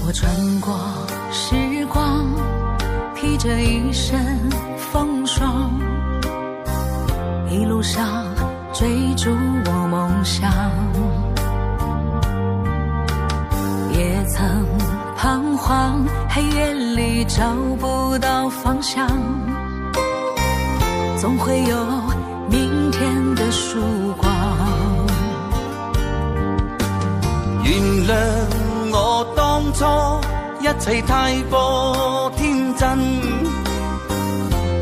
我穿过时光，披着一身风霜，一路上追逐我梦想，也曾彷徨，黑夜里找不到方向，总会有明天的曙光。原諒我當初一切太過天真，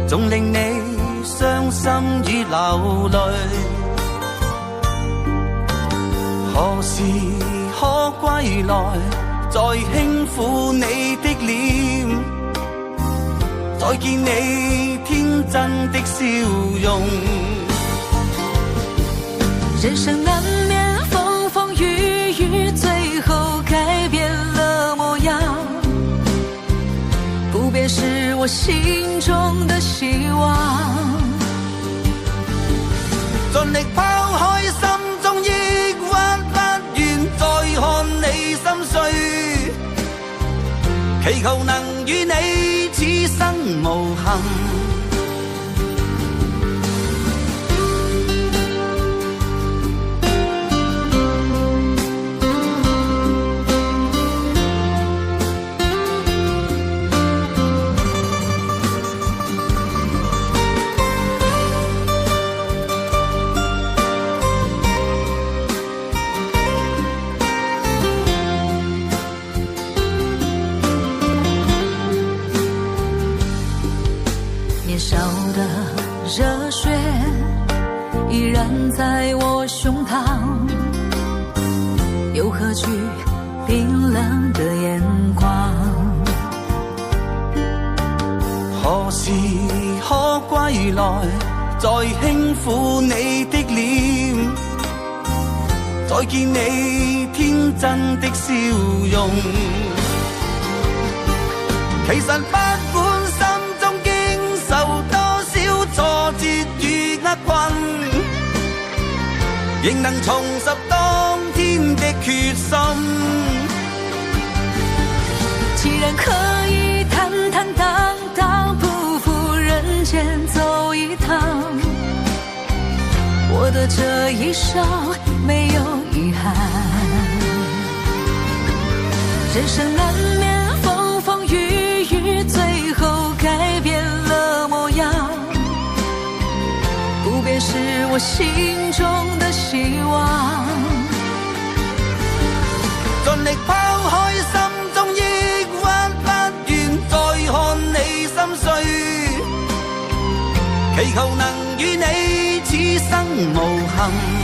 總令你傷心與流淚。何時可歸來，再輕撫你的臉，再見你天真的笑容。人生難免風風雨雨，最後改變了模樣，不變是我心中的希望。盡力拋開心中抑鬱，不願再看你心碎，祈求能與你此生無憾。热血依然在我胸膛，又何惧冰冷的眼光？何時可歸來，再輕撫你的臉，再見你天真的笑容。其實不管心中經受挫折與厄困，仍能重拾當天的決心。既然可以坦坦蕩蕩，不負人間走一趟，我的這一生沒有遺憾。人生難免風風雨雨，最後改變了模樣，不變是我心中的希望。盡力拋開心中抑鬱，不願再看你心碎，祈求能與你此生無憾。